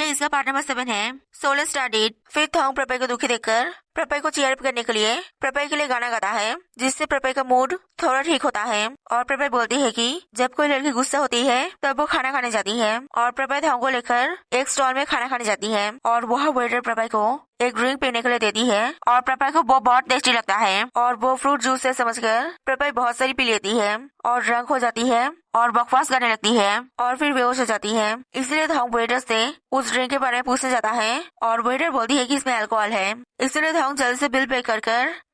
इसका part number 7 है, solar star date. फिर थोंग प्रपय को दुखी देखकर प्रपय को चीयर अप करने के लिए प्रपय के लिए गाना गाता है, जिससे प्रपय का मूड थोड़ा ठीक होता है। और प्रपय बोलती है कि जब कोई लड़की गुस्सा होती है तब वो खाना खाने जाती है। और प्रपय थोंग को लेकर एक स्टॉल में खाना खाने जाती है और वह वेटर प्रपय को एक ड्रिंक पीने के लिए देती है और प्रपय को वो बहुत टेस्टी लगता है और वो फ्रूट जूस से समझकर प्रपय बहुत सारी पी लेती है और ड्रंक हो जाती है और बकवास करने लगती है और फिर बेहोश हो जाती है। इसलिए थोंग वेटर से उस ड्रिंक के बारे में पूछने जाता है और वेटर बोलती है कि इसमें अल्कोहल है। इसलिए थोंग जल्द से बिल पे कर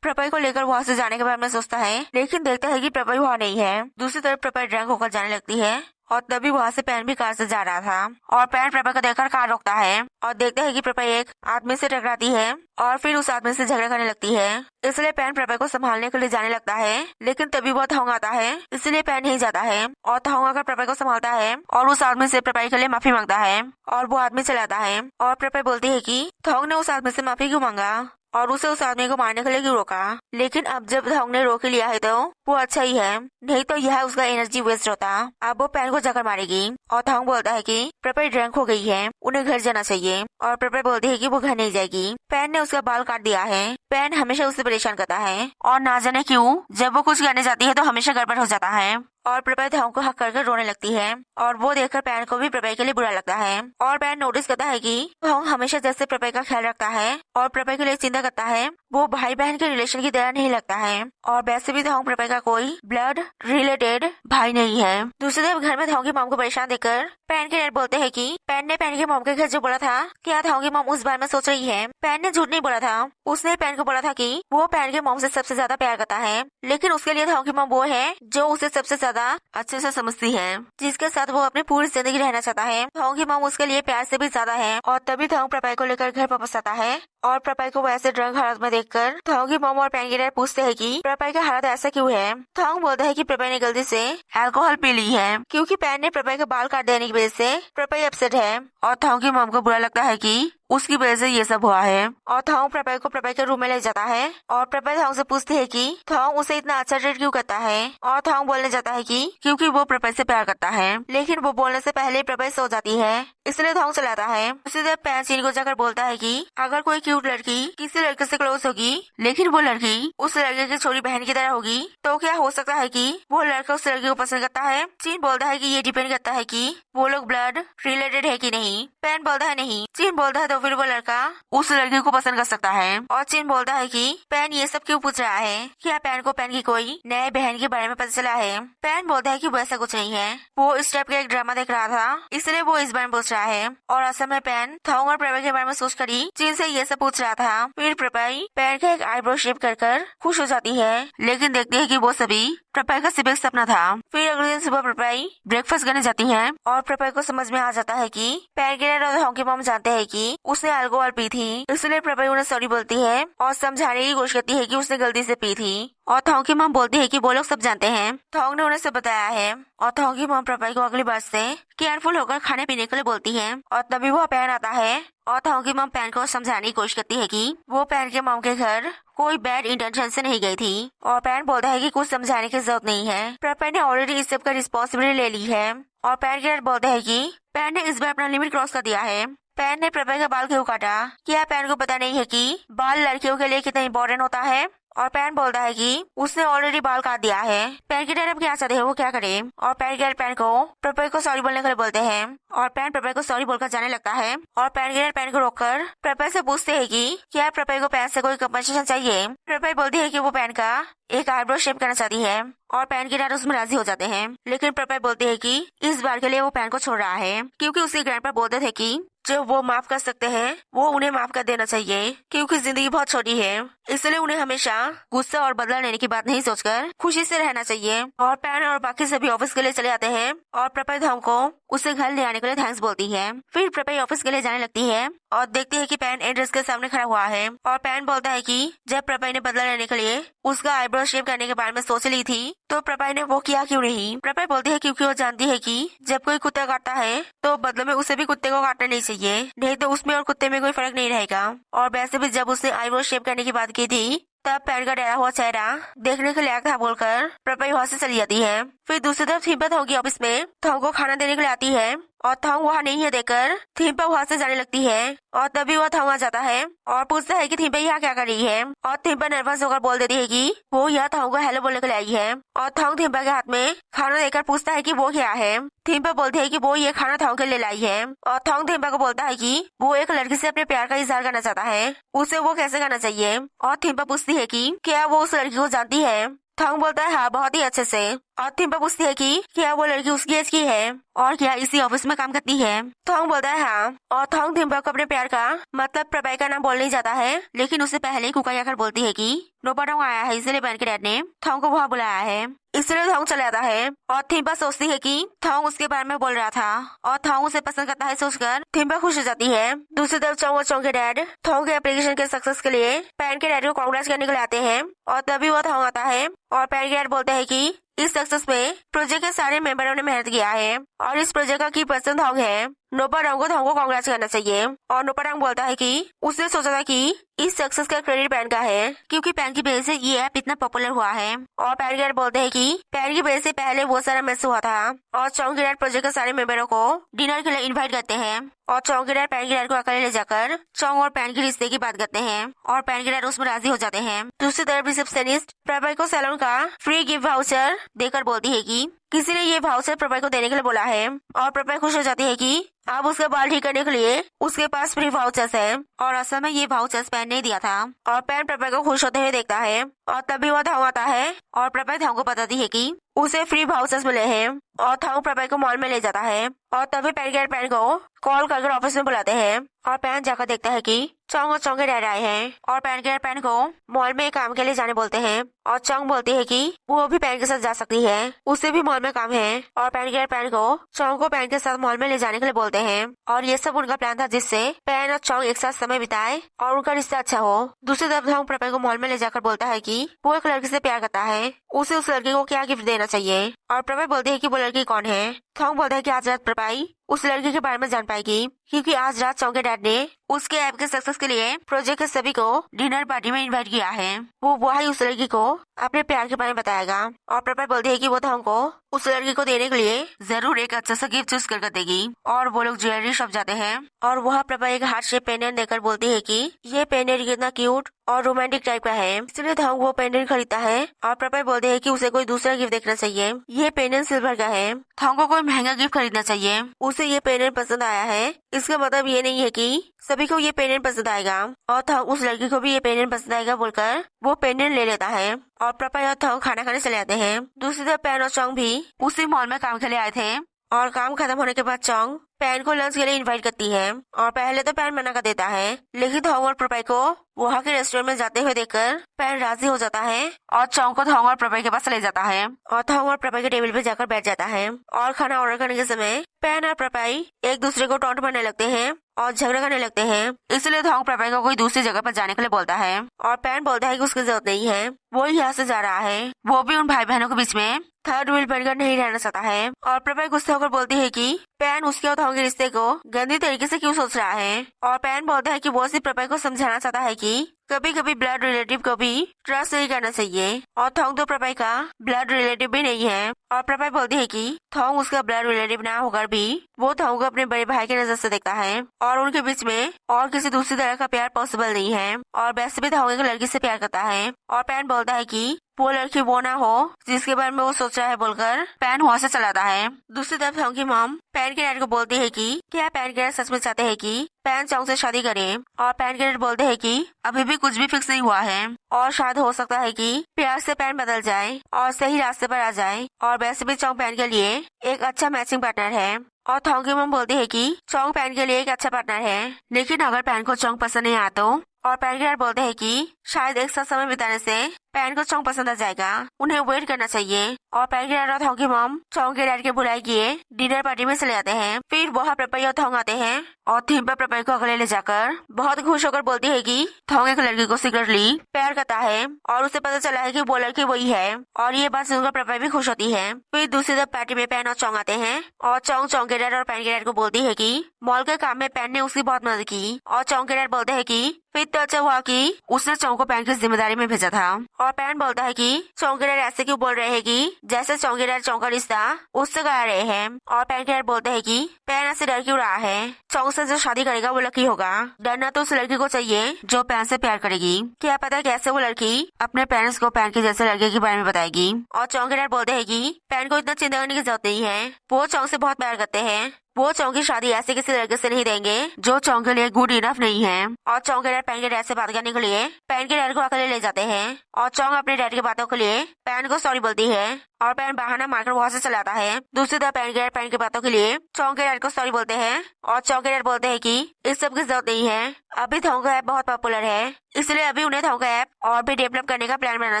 प्रपय को लेकर वहाँ से जाने के बारे में सोचता है, लेकिन देखता है कि प्रपय वहाँ नहीं है। दूसरी तरफ प्रपय ड्रंक होकर जाने लगती है और तभी वहाँ से पैन भी कार से जा रहा था और पैन प्रपय को देखकर कार रोकता है और देखता है कि प्रपय एक आदमी से टकराती है और फिर उस आदमी से झगड़ा करने लगती है। इसलिए पैन प्रपय को संभालने के लिए जाने लगता है, लेकिन तभी वह थोंग आता है, इसलिए पैन नहीं जाता है और थोंग आकर प्रपय को संभालता है और उस आदमी से प्रपय के लिए माफी मांगता है और वो आदमी चला जाता है। और प्रपय बोलती है कि थोंग ने उस आदमी से माफी क्यों मांगा और उसे उस आदमी को मारने के लिए क्यों रोका, लेकिन अब जब थोंग ने रोक लिया है तो वो अच्छा ही है, नहीं तो यह उसका एनर्जी वेस्ट होता। अब वो पैन को जाकर मारेगी और थोंग बोलता है कि प्रपय ड्रंक हो गई है, उन्हें घर जाना चाहिए और प्रपय बोलती है कि वो घर नहीं जाएगी। पैन ने उसका बाल काट दिया है। पैन हमेशा उसे परेशान करता है और ना जाने क्यों जब वो कुछ करने जाती है तो हमेशा गड़बड़ हो जाता है और प्रपय थोंग को हक कर रोने लगती है और वो देखकर पैन को भी प्रपय के लिए बुरा लगता है। और पैन नोटिस करता है कि थोंग हमेशा जैसे प्रपय का ख्याल रखता है और प्रपय के लिए चिंता करता है, वो भाई बहन के रिलेशन की तरह नहीं लगता है और वैसे भी थोंग प्रपय का कोई ब्लड रिलेटेड भाई नहीं है। दूसरी तरफ घर में थोंग की मॉम को परेशान देखकर पैन के डैड बोलते हैं कि पैन ने पैन की मॉम के घर जो बोला था, क्या थोंग की मॉम उस बारे में सोच रही है? पैन ने झूठ नहीं बोला था, उसने पैन को बोला था कि वो पैन के मॉम से सबसे ज्यादा प्यार करता है, लेकिन उसके लिए थोंग की मॉम वो है जो उसे सबसे ज्यादा अच्छे से समझती है, जिसके साथ वो अपनी पूरी जिंदगी रहना चाहता है। थोंग की मॉम उसके लिए प्यार से भी ज्यादा है। और तभी थोंग प्रपय को लेकर घर वापस आता है और प्रपय को वैसे ड्रंक हालत में देखकर थोंग की मॉम और पैन के डैड पूछते हैं कि प्रपय का हालत ऐसा क्यों है। थोंग बोलता है कि प्रपय ने गलती से अल्कोहल पी ली है, क्योंकि पैन ने प्रपय का बाल काट देने की वजह से प्रपय अपसेट है और थोंग की मॉम को बुरा लगता है कि उसकी वजह से ये सब हुआ है। और थोंग प्रपय को प्रपय के रूम में ले जाता है और प्रपय थोंग से पूछती है कि थोंग उसे इतना अच्छा ट्रीट क्यों करता है और थोंग बोलने जाता है कि क्योंकि वो प्रपय से प्यार करता है, लेकिन वो बोलने से पहले प्रपय सो जाती है, इसलिए थोंग चलाता है। उसी तरह पैन चीन को जाकर बोलता है कि अगर कोई क्यूट लड़की किसी लड़के से क्लोज होगी लेकिन वो लड़की उस लड़के की छोटी बहन की तरह होगी तो क्या हो सकता है कि वो लड़का उस लड़की को पसंद करता है। चीन बोलता है कि ये डिपेंड करता है कि वो लोग ब्लड रिलेटेड है कि नहीं। पैन बोलता है नहीं। चीन बोलता है तो फिर वो लड़का उस लड़की को पसंद कर सकता है। और चीन बोलता है कि पैन ये सब क्यों पूछ रहा है, क्या पैन को पैन की कोई नए बहन के बारे में पता चला है। पैन बोलता है कि वो ऐसा कुछ नहीं है, वो इस टाइप का एक ड्रामा देख रहा था इसलिए वो इस बारे में पूछ रहा है। और असल में पैन थोंग और प्रपय के बारे में सोच कर ही चीन से ये सब पूछ रहा था। फिर प्रपय पैन का एक आईब्रो शेप कर खुश हो जाती है, लेकिन देखती है कि वो सभी प्रपय का सिर्फ एक सपना था। फिर अगले दिन सुबह प्रपय ब्रेकफास्ट करने जाती है और प्रपय को समझ में आ जाता है कि पैन के डैड और थोंग की मॉम जानते हैं कि उसने अल्कोहल पी थी, इसलिए प्रपय उन्हें सॉरी बोलती है और समझाने की कोशिश करती है कि उसने गलती से पी थी। और थोंग की मॉम बोलती है कि वो लोग सब जानते हैं, थोंग ने उन्हें सब बताया है। और थोंग की मॉम प्रपय को अगली बार से केयरफुल होकर खाने पीने के लिए बोलती है। और तभी वो पैन आता है और थोंग की मॉम पैन को समझाने की कोशिश करती है कि वो पैन के मॉम के घर कोई बैड इंटेंशन से नहीं गई थी। और पैन बोलता है कि कुछ समझाने की जरूरत नहीं है, प्रपय ने ऑलरेडी इस सब का रिस्पॉन्सिबिलिटी ले ली है। और पैन के डैड बोलते हैं कि पैन ने इस बार अपना लिमिट क्रॉस कर दिया है। पैन ने प्रपय का बाल क्यों काटा, क्या पैन को पता नहीं है कि बाल लड़कियों के लिए कितना इम्पोर्टेंट होता है। और पैन बोलता है कि उसने ऑलरेडी बाल काट दिया है। पैन के डैड अब क्या चाहते हैं वो क्या करे। और पैन के डैड पैन को प्रपय को सॉरी बोलने के लिए बोलते हैं और पैन प्रपय को सॉरी बोलकर जाने लगता है। और पैन के डैड पैन को रोककर प्रपय से पूछते हैं कि क्या प्रपय को पैन से कोई कंपनसेशन चाहिए। प्रपय बोलती है कि वो पैन का एक आईब्रो शेप करना चाहती है और पैन के डैड उसमें राजी हो जाते हैं, लेकिन प्रपय बोलती है कि इस बार के लिए वो पैन को छोड़ रहा है, क्योंकि उसके ग्रैंडपा बोलते थे कि जो वो माफ कर सकते हैं वो उन्हें माफ कर देना चाहिए, क्योंकि जिंदगी बहुत छोटी है, इसलिए उन्हें हमेशा गुस्सा और बदला लेने की बात नहीं सोचकर खुशी से रहना चाहिए। और पैन और बाकी सभी ऑफिस के लिए चले जाते हैं और प्रपय थोंग को उसे घर ले आने के लिए थैंक्स बोलती है। फिर प्रपय ऑफिस के लिए जाने लगती है और देखती है कि पैन एड्रेस के सामने खड़ा हुआ है। और पैन बोलता है कि जब प्रपय ने बदला लेने के लिए उसका आईब्रो शेप करने के बारे में सोच ली थी तो प्रपय ने वो किया क्यों नहीं। प्रपय बोलती है क्योंकि वो जानती है कि जब कोई कुत्ता काटता है तो बदले में उसे भी कुत्ते को काटना नहीं चाहिए, नहीं तो उसमें और कुत्ते में कोई फर्क नहीं रहेगा। और वैसे भी जब उसने आईब्रो शेप करने की बात की थी तब पैन का डरा हुआ चेहरा देखने के लायक था बोलकर प्रपय वहाँ से चली जाती है। फिर दूसरी तरफ हिम्मत होगी ऑफिस में थोंग को खाना देने के लिए आती है और थोंग वहाँ नहीं है देखकर थिम्पा वहाँ से जाने लगती है और तभी वह थोंग आ जाता है और पूछता है कि थिम्पा यहाँ क्या कर रही है और थिम्पा नर्वस होकर बोल देती है कि वो यह थोंग को हेलो बोलने के लिए आई है और थोंग थिम्पा के हाथ में खाना देकर पूछता है कि वो क्या है। थिम्पा बोलती है कि वो ये खाना थोंग के लिए लाई है और थोंग थिम्पा को बोलता है कि वो एक लड़की से अपने प्यार का इजहार करना चाहता है, उसे वो कैसे करना चाहिए। और थिम्पा पूछती है कि क्या वो उस लड़की को जानती है। थोंग बोलता है हाँ बहुत ही अच्छे से। और थिम्पा पूछती है कि क्या वो लड़की उसकी एज की है और क्या इसी ऑफिस में काम करती है। थोंग बोलता है हाँ और थोंग थिम्पा को अपने प्यार का मतलब प्रभय का नाम बोलने जाता है, लेकिन उससे पहले कुका आकर बोलती है कि नोपाडोंग आया है, इसलिए पैन के डैड ने थोंग को वहाँ बुलाया है, इसलिए थोंग चला जाता है। और थिम्पा सोचती है कि थोंग उसके बारे में बोल रहा था और थोंग उसे पसंद करता है सोचकर थिम्पा खुश हो जाती है। दूसरी तरफ चोंग और चोंग के डैड थोंग के एप्लीकेशन के सक्सेस के लिए पैन के डैड को कांग्रेस करने के लिए आते हैं और तभी वो थोंग आता है और पैन के डैड बोलते हैं कि इस सक्सेस में प्रोजेक्ट के सारे मेंबरों ने मेहनत किया है और इस प्रोजेक्ट का की पर्सन थोंग है। नोपाडोंग को थोंग को कांग्रेस करना चाहिए और नोपाडोंग बोलता है कि उसने सोचा था कि इस सक्सेस का क्रेडिट पैन का है क्योंकि पैन की वजह से ये ऐप इतना पॉपुलर हुआ है। और पैन के डैड बोलते हैं कि पैन की वजह से पहले वो सारा मिस हुआ था। और चोंग के डैड प्रोजेक्ट के सारे मेंबरों को डिनर के लिए इन्वाइट करते हैं और चोंग के डैड पैन के डैड को अकेले ले जाकर चोंग और पैन के रिश्ते की बात करते हैं और पैन के डैड उसमें राजी हो जाते हैं। दूसरी तरफ रिसेप्शनिस्ट प्रभय को सैलून का फ्री गिफ्ट वाउचर देकर बोलती है कि किसी ने ये वाउचर प्रभय को देने के लिए बोला है और प्रभय खुश हो जाती है कि अब उसका बाल ठीक करने के लिए उसके पास फ्री वाउचर्स है और असल में ये वाउचर्स पैन ने दिया था। और पैन प्रभय को खुश होते हुए देखता है और तभी वह थोंग आता है और प्रभय थोंग को बताती है कि उसे फ्री वाउचर्स मिले हैं और थोंग प्रभय को मॉल में ले जाता है और तभी पैन के पैन को कॉल करके ऑफिस में बुलाते हैं और पैन जाकर देखता है कि चोंग और चोंग के डैड आए हैं और पैन के पैन को मॉल में काम के लिए जाने बोलते हैं और चोंग बोलती है कि वो भी पैन के साथ जा सकती है, उसे भी मॉल में काम है। और पैन के पैन को चोंग को पैन के साथ मॉल में ले जाने के लिए बोलते हैं और ये सब उनका प्लान था जिससे पैन और चोंग एक साथ समय बिताए और उनका रिश्ता अच्छा हो। दूसरी तरफ थोंग प्रभय को मॉल में ले जाकर बोलता है कि वो एक लड़की से प्यार करता है, उसे उस लड़की को क्या गिफ्ट देना चाहिए। और प्रभय बोलते है कि वो लड़की कौन है। थोंग बोलता है कि आज रात प्रभय उस लड़की के बारे में जान पाएगी क्योंकि आज रात चोंग के डैड ने उसके ऐप के सक्सेस के लिए प्रोजेक्ट के सभी को डिनर पार्टी में इनवाइट किया है। वो वही उस लड़की को अपने प्यार के बारे में बताएगा और प्रभय बोलती है कि वो थोंग को उस लड़की को देने के लिए जरूर एक अच्छा सा गिफ्ट चूज कर देगी। और वो लोग ज्वेलरी शॉप जाते हैं और वहाँ प्रभय एक हार्ट शेप पेंडेंट देकर बोलती है कि ये पेंडेंट कितना क्यूट और रोमांटिक टाइप का है, इसलिए थोंग वो पेंडेंट खरीदता है। और प्रभय बोलते हैं कि उसे कोई दूसरा गिफ्ट देखना चाहिए, ये पेंडेंट सिल्वर का है, थोंग को कोई महंगा गिफ्ट खरीदना चाहिए, उसे ये पेंडेंट पसंद आया है। इसका मतलब ये नहीं है कि सभी को ये पेंडेंट पसंद आएगा और थोंग उस लड़की को भी ये पेंडेंट पसंद आएगा बोलकर वो पेंडेंट ले लेता है और प्रभय और थोंग खाना खाने चले जाते हैं। दूसरी तरफ पैन और चोंग भी उसी मॉल में काम के लिए आए थे और काम खत्म होने के बाद चोंग पैन को लंच के लिए इनवाइट करती है और पहले तो पैन मना कर देता है, लेकिन थोंग और प्रभय को वहाँ के रेस्टोरेंट में जाते हुए देखकर पैन राजी हो जाता है और चोंग को थोंग और प्रभय के पास ले जाता है और थोंग और प्रभय के टेबल पे जाकर बैठ जाता है। और खाना ऑर्डर करने के समय पैन और प्रभय एक दूसरे को टॉन्ट मारने लगते हैं और झगड़ा करने लगते हैं, इसलिए थोंग प्रभय को कोई दूसरी जगह पर जाने के लिए बोलता है और पैन बोलता है कि उसकी जरूरत नहीं है, वो यहाँ से जा रहा है, वो भी उन भाई बहनों के बीच में थर्ड व्हील बनकर नहीं रहना चाहता है। और प्रभय गुस्से होकर बोलती है कि पैन उसके और थोंग के रिश्ते को गंदी तरीके से क्यों सोच रहा है। और पैन बोलता है कि वो सिर्फ प्रभय को समझाना चाहता है कि कभी कभी ब्लड रिलेटिव को भी ट्रस्ट नहीं करना चाहिए और थोंग तो प्रभय का ब्लड रिलेटिव भी नहीं है। और प्रभय बोलती है कि थोंग उसका ब्लड रिलेटिव ना होकर भी वो थोंग को अपने बड़े भाई की नजर से देखता है और उनके बीच में और किसी दूसरी तरह का प्यार पॉसिबल नहीं है और वैसे भी थोंग एक लड़की से प्यार करता है। और पैन बोलता है कि वो लड़की वो ना हो जिसके बारे में वो सोच रहा है बोलकर पैन वहाँ से चलाता है। दूसरी तरफ थोंग की मॉम पैन के डैड को बोलती है कि क्या पैन के डैड सच में चाहते हैं कि पैन चोंग से शादी करे। और पैन के डैड बोलते हैं कि अभी भी कुछ भी फिक्स नहीं हुआ है और शायद हो सकता है कि प्यार से पैन बदल जाए और सही रास्ते पर आ जाए और वैसे भी चोंग पैन के लिए एक अच्छा मैचिंग पार्टनर है। और थोंग की मॉम बोलती है कि चोंग पैन के लिए एक अच्छा पार्टनर है, लेकिन अगर पैन को चोंग पसंद नहीं आता तो। और पैन के डैड बोलते हैं कि शायद एक साथ समय बिताने से पैन को चोंग पसंद आ जाएगा, उन्हें वेट करना चाहिए। और पैन के डैड और थोंग की मॉम चोंग के डैड के बुलाई किए डिनर पार्टी में चले जाते हैं। फिर वहाँ प्रभय और थोंग आते हैं और थिम्पा प्रभय को अगले ले जाकर बहुत खुश होकर बोलती है कि थोंग एक लड़की को सीक्रेटली प्यार करता है और उसे पता चला है कि वो लड़की वही है और ये बात सुनकर प्रभय भी खुश होती है। फिर दूसरी तरफ पार्टी में पैन और चोंग आते हैं और चोंग चोंग के डैड और पैन के डैड को बोलती है कि मॉल के काम में पैन ने उसकी बहुत मदद की। और चोंग के डैड बोलते हैं कि फिर तो अच्छा हुआ कि उसने चोंग को पैन की जिम्मेदारी में भेजा था और पैन बोलता है कि चौकीदार ऐसे क्यों बोल रहे हैं कि जैसे चौकीदार चौंग का रिश्ता उससे करा रहे हैं। और पैन के डैड बोलते हैं कि पैन ऐसे डर क्यों रहा है, चौंग से जो शादी करेगा वो लकी होगा, डरना तो उस लड़की को चाहिए जो पैन से प्यार करेगी। क्या पता कैसे वो लड़की अपने पेरेंट्स को पैन के जैसे लड़के के बारे में बताएगी। और चौंग के डैड बोलते हैं कि पैन को इतना चिंता करने की जरूरत नहीं है, वो चौंग से बहुत प्यार करते हैं, वो चौंग की शादी ऐसे किसी लड़के से नहीं देंगे जो चौंग के लिए गुड इनफ नहीं है। और चौंग के डैड पैन के डैड से बात करने के लिए पैन के डैड को अकेले ले जाते हैं। और चौंग अपने डैड की बातों के लिए पैन को सॉरी बोलती है और पैन बहाना मारकर वहाँ से चलाता है। दूसरी तरफ पैन के डैड पैन की बातों के लिए चौंग के डैड को सॉरी बोलते हैं और चौंग के डैड बोलते हैं कि इस सब की जरूरत नहीं है, अभी थोंग का ऐप बहुत पॉपुलर है, इसलिए अभी उन्हें थोंग का ऐप और भी डेवलप करने का प्लान बनाना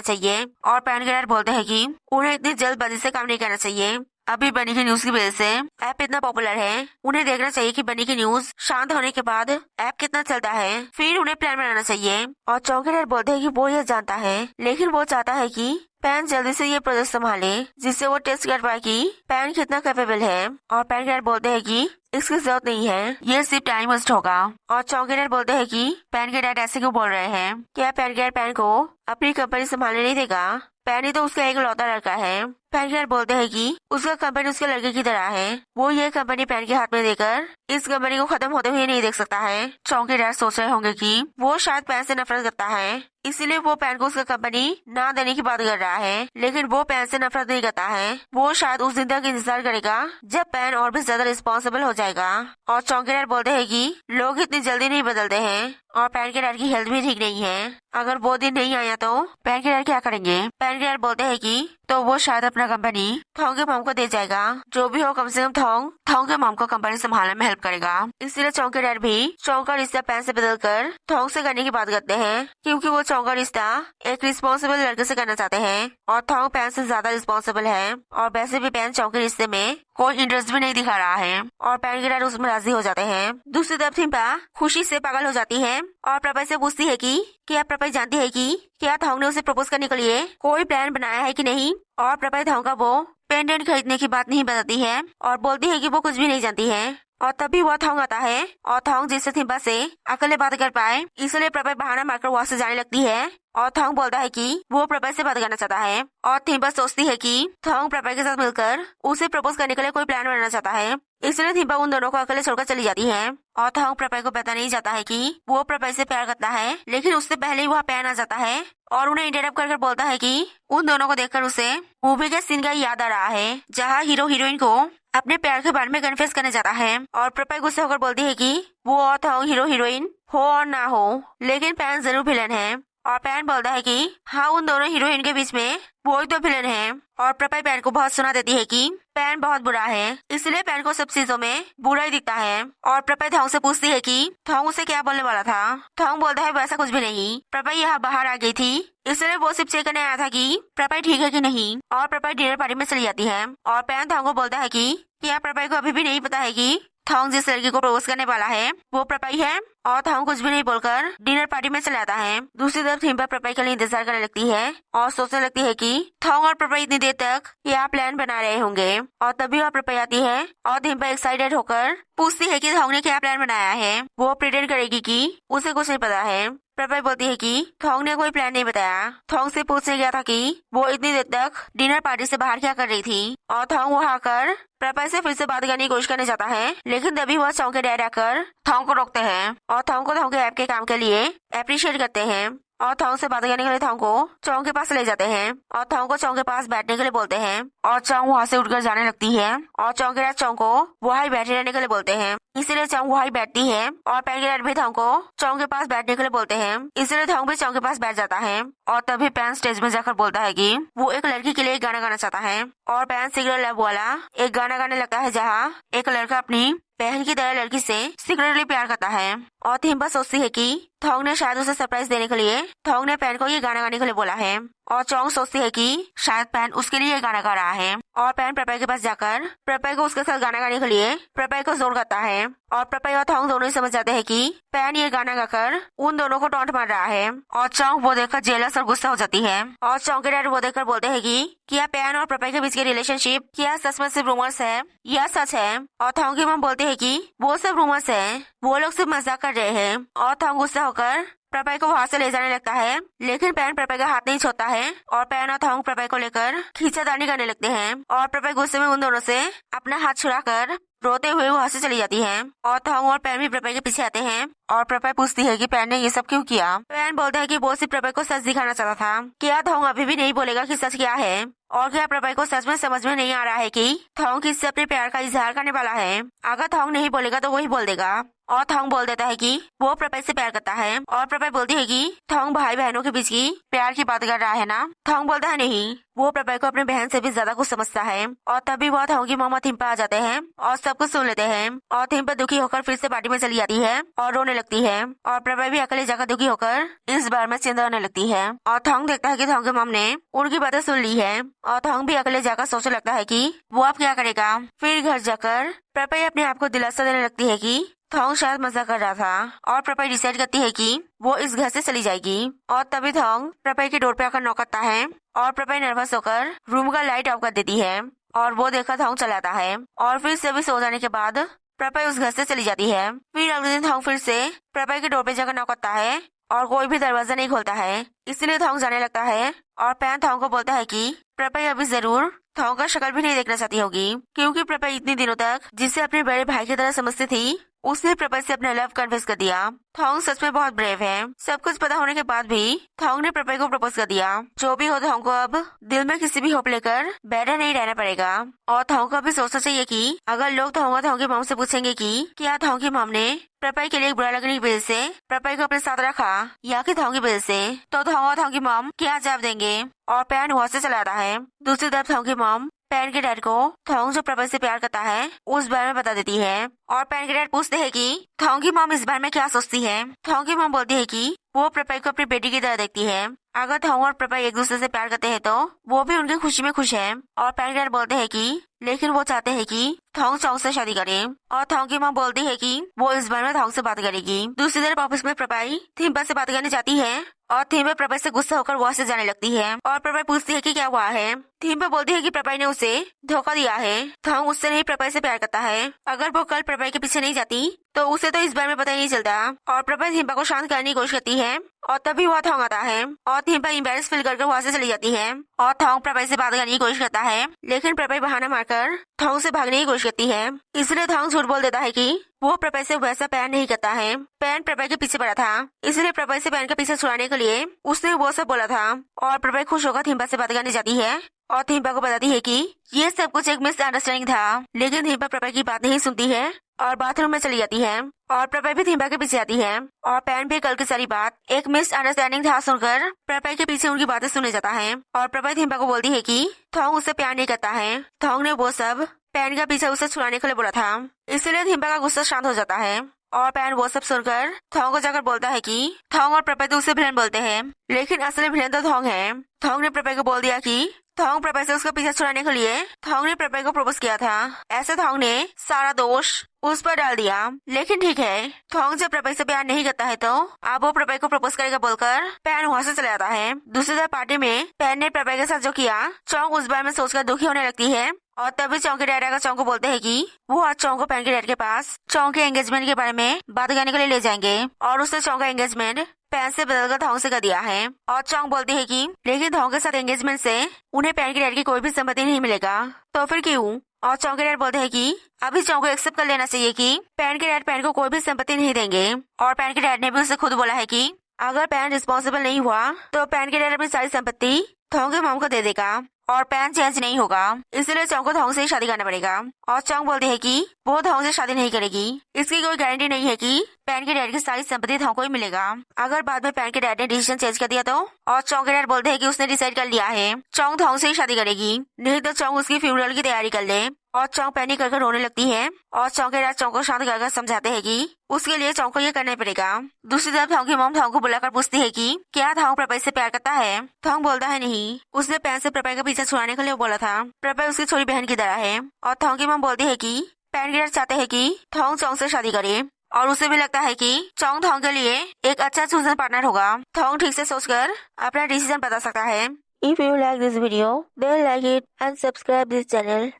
चाहिए। और पैन के डैड बोलते हैं कि उन्हें इतनी जल्दबाजी से काम नहीं करना चाहिए, अभी बनी की न्यूज की वजह से ऐप इतना पॉपुलर है, उन्हें देखना चाहिए कि बनी की न्यूज शांत होने के बाद ऐप कितना चलता है, फिर उन्हें प्लान बनाना चाहिए। और चौंग के डैड बोलते हैं कि वो यह जानता है, लेकिन वो चाहता है कि पैन जल्दी से ये प्रोजेक्ट संभाले जिससे वो टेस्ट कर पाए कि पैन कितना कैपेबल है। और पैन के डैड बोलते हैं कि इसकी जरूरत नहीं है, ये सिर्फ टाइम वेस्ट होगा। और चौंग के डैड बोलते हैं कि पैन के डैड ऐसे क्यों बोल रहे हैं, क्या पैन के डैड पैन को अपनी कंपनी संभालने नहीं देगा, पैन ही तो उसका एक लौता लड़का है। पैन के डैड बोलते हैं कि उसका कंपनी उसके लड़के की तरह है, वो ये कंपनी पैन के हाथ में देकर इस कंपनी को खत्म होते हुए नहीं देख सकता है। चौंग के डैड सोच रहे होंगे कि वो शायद पैन से नफरत करता है, इसीलिए वो पैन को उसका कंपनी ना देने की बात कर रहा है, लेकिन वो पैन से नफरत नहीं करता है, वो शायद उस दिन तक इंतजार करेगा जब पैन और भी ज्यादा रिस्पॉन्सिबल हो जाएगा। और चौंग के डैड बोलते हैं कि लोग इतनी जल्दी नहीं बदलते हैं और पैन के डैड की हेल्थ भी ठीक नहीं है, अगर वो दिन नहीं आया तो पैन के डैड क्या करेंगे। पैन के डैड बोलते हैं कि तो वो शायद अपना कंपनी थोंग के मॉम को दे जाएगा, जो भी हो कम से कम थोंग के मॉम को कंपनी संभालने में हेल्प करेगा। इसलिए चौंग के डैड भी चौंग का रिश्ता पैन से बदलकर थोंग से करने की बात करते हैं, क्योंकि वो चौंग का रिश्ता एक रिस्पॉन्सिबल लड़के से करना चाहते हैं और थोंग पैन से ज्यादा रिस्पॉन्सिबल है। और वैसे भी पैन चौंग के रिश्ते में कोई इंटरेस्ट भी नहीं दिखा रहा है और पैन के डैड उसमें राजी हो जाते हैं। दूसरी तरफ थिम्पा खुशी से पागल हो जाती है और प्रपई से पूछती है कि क्या प्रपई जानती है कि क्या थोंग ने उसे प्रपोज करने के लिए कोई प्लान बनाया है कि नहीं। और प्रपई थोंग का वो पेंडेंट खरीदने की बात नहीं बताती है और बोलती है कि वो कुछ भी नहीं जानती है। और तभी वह थोंग आता है और थोंग जिससे थिम्पा से अकेले बात कर पाए इसलिए प्रपई बहाना मारकर वहाँ से जाने लगती है। और थोंग बोलता है कि वो प्रपई से बात करना चाहता है और थिम्पा सोचती है कि थोंग प्रपई के साथ मिलकर उसे प्रपोज करने के लिए कोई प्लान बनाना चाहता है, इसलिए थिम्पा उन दोनों को अकेले छोड़कर चली जाती है। और थोंग प्रपई को पता नहीं जाता है कि वो प्रपई से प्यार करता है, लेकिन उससे पहले ही वह पैन आ जाता है और उन्हें इंटरप्ट कर बोलता है कि उन दोनों को देखकर उसे मूवी के सीन का याद आ रहा है जहाँ हीरो हीरोइन को अपने प्यार के बारे में कन्फेस करने जाता है। और प्रपई गुस्से होकर बोलती है कि वो और थोंग हीरो हीरोइन हो और ना हो, लेकिन पैन जरूर विलन है। और पैन बोलता है कि हाँ उन दोनों हीरोइन के बीच में वो ही तो विलन है। और प्रपई पैन को बहुत सुना देती है कि पैन बहुत बुरा है, इसलिए पैन को सब चीजों में बुरा ही दिखता है। और प्रपई थोंग से पूछती है कि थोंग उसे क्या बोलने वाला था। थोंग बोलता है वैसा कुछ भी नहीं, प्रपई यहाँ बाहर आ गई थी इसलिए वो सिर्फ चेक करने आया था कि प्रपई ठीक है कि नहीं। और प्रपई डिनर पार्टी में चली जाती है और पैन थोंग को बोलता है कि क्या प्रपई को अभी भी नहीं पता है कि थोंग जिस लड़की को प्रपोज करने वाला है वो प्रपई है। और थोंग कुछ भी नहीं बोलकर डिनर पार्टी में चला जाता है। दूसरी तरफ थिम्पा प्रपई के लिए इंतजार करने लगती है और सोचने लगती है कि थोंग और प्रपई इतनी देर तक यह प्लान बना रहे होंगे। और तभी वह प्रपई आती है और थिम्पा एक्साइटेड होकर पूछती है कि थोंग ने क्या प्लान बनाया है। वो प्रिटेंड करेगी कि उसे कुछ नहीं पता है। प्रपई बोलती है कि थोंग ने कोई प्लान नहीं बताया, थोंग से पूछने गया था कि वो इतनी देर तक डिनर पार्टी से बाहर क्या कर रही थी। और थोंग वहाँ आकर प्रपई से फिर से बात करने की कोशिश करने जाता है, लेकिन तभी वह चौंग के डैड आकर थोंग को रोकते हैं और थोंग को थोंग के ऐप के काम के लिए अप्रिशिएट करते हैं। और थोंग से बात करने के लिए थोंग को चौंग के पास ले जाते हैं और थोंग को चौंग के पास बैठने के लिए बोलते हैं। और चौंग वहाँ से उठकर जाने लगती है और चौंग के डैड चौंग को वहाँ बैठे रहने के लिए बोलते हैं, इसीलिए चौंग वहाँ बैठती है। और पैन के डैड भी थोंग को चौंग के पास बैठने के लिए बोलते हैं, इसलिए थोंग भी चौंग के पास बैठ जाता है। और तभी पैन स्टेज में जाकर बोलता है कि वो एक लड़की के लिए एक गाना गाना चाहता है। और पैन सीक्रेट लव वाला एक गाना गाने लगता है जहाँ एक लड़का अपनी बहन की तरह लड़की से सीक्रेटली प्यार करता है। और थिम्पा सोचती है कि थोंग ने शायद उसे सरप्राइज देने के लिए थोंग ने पैन को ये गाना गाने के लिए बोला है। और चौंग सोचती है कि शायद पैन उसके लिए ये गाना गा रहा है। और पैन प्रपई के पास जाकर प्रपई को उसके साथ गाना गाने के लिए प्रपई को जोर करता है। और प्रपई और थोंग दोनों ही समझ जाते हैं कि पैन ये गाना गाकर उन दोनों को टॉन्ट मार रहा है। और चौंग वो देखकर जेलस और गुस्सा हो जाती है। और चौंग के डैड वो देखकर बोलते हैं कि क्या पैन और प्रपई के बीच की रिलेशनशिप क्या सच में सिर्फ रूमर्स है या सच है। और थोंग की मॉम बोलती है कि वो सब रूमर्स है, वो लोग सिर्फ मजाक कर रहे हैं। और थोंग गुस्सा होकर प्रपय को वहाँ से ले जाने लगता है, लेकिन पैन प्रपय का हाथ नहीं छोड़ता है और पैन और थोंग प्रपय को लेकर खींचातानी करने लगते हैं और प्रपय गुस्से में उन दोनों से अपना हाथ छुड़ाकर रोते हुए वहाँ से चली जाती है और थोंग और पैन भी प्रपय के पीछे आते हैं और प्रपय पूछती है कि पैन ने ये सब क्यों किया। पैन बोलता है कि वो सिर्फ प्रपय को सच दिखाना चाहता था। क्या थोंग अभी भी नहीं बोलेगा कि सच क्या है और क्या प्रपय को सच में समझ में नहीं आ रहा है कि थोंग किससे अपने प्यार का इजहार करने वाला है। अगर थोंग नहीं बोलेगा तो वही बोल देगा और थोंग बोल देता है कि वो प्रपय से प्यार करता है और प्रपय बोलती है कि थोंग भाई बहनों के बीच की प्यार की बात कर रहा है ना। थोंग बोलता है नहीं, वो प्रपय को अपने बहन से भी ज्यादा कुछ समझता है और तभी वो थोंग की मम्मा थिम्पा आ जाते हैं और सब कुछ सुन लेते हैं और थिम्पा दुखी होकर फिर से पार्टी में चली जाती है और रोने लगती है और प्रपय भी अकेले जाकर दुखी होकर इस बार में चिंता होने लगती है और थोंग देखता है कि थोंग की मम ने उनकी बातें सुन ली है और थोंग भी अकेले जाकर सोचने लगता है कि वो अब क्या करेगा। फिर घर जाकर प्रपय अपने आप को दिलासा देने लगती है कि थोंग शायद मजा कर रहा था और प्रपय डिसाइड करती है कि वो इस घर से चली जाएगी और तभी थोंग प्रपय के डोर पे आकर नॉक करता है और प्रपय नर्वस होकर रूम का लाइट ऑफ कर देती है और वो देखकर थोंग चला आता है और फिर सभी सो जाने के बाद प्रपय उस घर से चली जाती है। फिर अगले दिन थोंग फिर से प्रपय के डोर पे जाकर नॉक करता है और कोई भी दरवाजा नहीं खोलता है, इसलिए थोंग जाने लगता है और पैन थोंग को बोलता है कि प्रपय अभी जरूर थोंग का शक्ल भी नहीं देखना चाहती होगी क्योंकि प्रपय इतने दिनों तक जिसे अपने बड़े भाई की तरह समझती थी उसने प्रपय से अपना लव कन्फेस कर दिया। थोंग सच में बहुत ब्रेव है। सब कुछ पता होने के बाद भी थोंग ने प्रपय को प्रपोज कर दिया। जो भी हो थोंग को अब दिल में किसी भी होप लेकर बैठा नहीं रहना पड़ेगा और थोंग को भी सोचना चाहिए कि अगर लोग थोंग की मॉम से पूछेंगे कि क्या थोंग की मॉम ने प्रपय के लिए बुरा लगने की वजह से प्रपय को अपने साथ रखा या कि थोंग की वजह से, तो थोंग की मॉम क्या जवाब देंगे और पैन वहाँ से चला रहा है। दूसरी तरफ थोंग की मॉम पैन के डैड को थोंग जो प्रपय से प्यार करता है उस बारे में बता देती है और पैन के डैड पूछते हैं कि थोंग की मॉम इस बारे में क्या सोचती है। थोंग की मॉम बोलती है कि वो प्रपय को अपनी बेटी की तरह देखती है। अगर थोंग और प्रपय एक दूसरे से प्यार करते हैं तो वो भी उनकी खुशी में खुश है और पैन के डैड बोलते हैं कि लेकिन वो चाहते हैं कि थोंग चोंग से शादी करे और थोंग की मॉम बोलती है कि वो इस बारे में थोंग से बात करेगी। दूसरी तरफ ऑफिस में प्रपय थिम्पा से बात करने जाती है और थिम्पा प्रपय से गुस्सा होकर वहाँ से जाने लगती है और प्रपय पूछती है कि क्या हुआ है। थिम्पा बोलती है कि प्रपय ने उसे धोखा दिया है। थोंग उससे नहीं प्रपय से प्यार करता है। अगर वो कल प्रपय के पीछे नहीं जाती तो उसे तो इस बारे में पता ही नहीं चलता और प्रपय थिम्पा को शांत करने की कोशिश करती है और तभी वहाँ थोंग आता है और थिम्पा एम्बैरेस फील करके वहाँ से चली जाती है और थोंग प्रपय से बात करने की कोशिश करता है, लेकिन प्रपय बहाना मारकर थोंग से भागने की कोशिश करती है। इसलिए थोंग झूठ बोल देता है कि वो प्रपय से वैसा प्यार नहीं करता है। पैन प्रपय के पीछे पड़ा था, इसलिए प्रपय से पैन का पीछे छुड़ाने के लिए उसने वो सब बोला था और प्रपय खुश होकर थिम्पा से बात करने जाती है और थिम्पा को बताती है कि ये सब कुछ एक मिसअंडरस्टैंडिंग था, लेकिन थिम्पा प्रपय की बात नहीं सुनती है और बाथरूम में चली जाती है और प्रपय भी थिम्पा के पीछे आती है और पैन भी कल की सारी बात एक मिसअंडरस्टैंडिंग था सुनकर प्रपय के पीछे उनकी बातें सुने जाता है और प्रपय थिम्पा को बोलती है कि थोंग उससे प्यार नहीं करता है। थोंग ने वो सब पैन का पीछे उसे छुड़ाने के लिए बोला था, इसलिए थिम्पा का गुस्सा शांत हो जाता है और पैन वो सब सुनकर थोंग को जाकर बोलता है कि थोंग और प्रपय तो उसे विलेन बोलते हैं, लेकिन असली विलेन तो थोंग है। थोंग ने प्रपय को बोल दिया कि थोंग प्रपय से उसका पीछा छुड़ाने के लिए थोंग ने प्रपय को प्रपोज किया था। ऐसे थोंग ने सारा दोष उस पर डाल दिया, लेकिन ठीक है, थोंग जब प्रपय से प्यार नहीं करता है तो अब वो प्रपय को प्रपोज करेगा बोलकर पैन वहाँ से चला जाता है। दूसरी तरफ पार्टी में पैन ने प्रपय के साथ जो किया चोंग उस बारे में सोचकर दुखी होने लगती है और तभी चोंग के डैड आकर चोंग को बोलते हैं कि वो आज चोंग को पैन के डैड के पास चोंग के एंगेजमेंट के बारे में बात करने के लिए ले जाएंगे और उसने चोंग का एंगेजमेंट पैन से बदलकर थोंग से कर दिया है और चोंग बोलती है कि लेकिन थोंग के साथ एंगेजमेंट से उन्हें पैन के डैड की कोई भी सम्मति नहीं मिलेगा, तो फिर क्यों। और चोंग के डैड बोलते हैं कि अभी चोंग को एक्सेप्ट कर लेना चाहिए कि पैन के डैड पैन को कोई भी संपत्ति नहीं देंगे और पैन के डैड ने भी उसे खुद बोला है कि अगर पैन रिस्पॉन्सिबल नहीं हुआ तो पैन के डैड अपनी सारी संपत्ति थोंग के मॉम को दे देगा और पैन चेंज नहीं होगा, इसलिए चोंग को थोंग से ही शादी करना पड़ेगा। और चोंग बोलती है कि वो थोंग से शादी नहीं करेगी, इसकी कोई गारंटी नहीं है कि पैन के डैड की सारी संपत्ति थोंग को ही मिलेगा अगर बाद में पैन के डैड ने डिसीजन चेंज कर दिया तो। और चोंग के डैड बोलते हैं कि उसने डिसाइड कर लिया है चोंग थोंग से ही शादी करेगी, नहीं तो चोंग उसकी फ्यूनरल की तैयारी कर ले। और चोंग पैनिक करके रोने लगती है और चोंग के डैड चोंग को शांत कर समझाते हैं कि उसके लिए चोंग को ये करना पड़ेगा। दूसरी तरफ थोंग की मॉम थोंग को बुलाकर पूछती है कि क्या थोंग प्रपय से प्यार करता है। थोंग बोलता है नहीं, उसने पैन से प्रपय का पीछा छुड़ाने के लिए बोला था। प्रपय उसकी छोटी बहन की तरह है। और थोंग की मॉम बोलती है कि पैन के डैड चाहते हैं कि थोंग चोंग से शादी करे और उसे भी लगता है कि चोंग थोंग के लिए एक अच्छा चूजन पार्टनर होगा। थोंग ठीक से सोचकर अपना डिसीजन बता सकता है। If you like this video, then like it and subscribe this channel.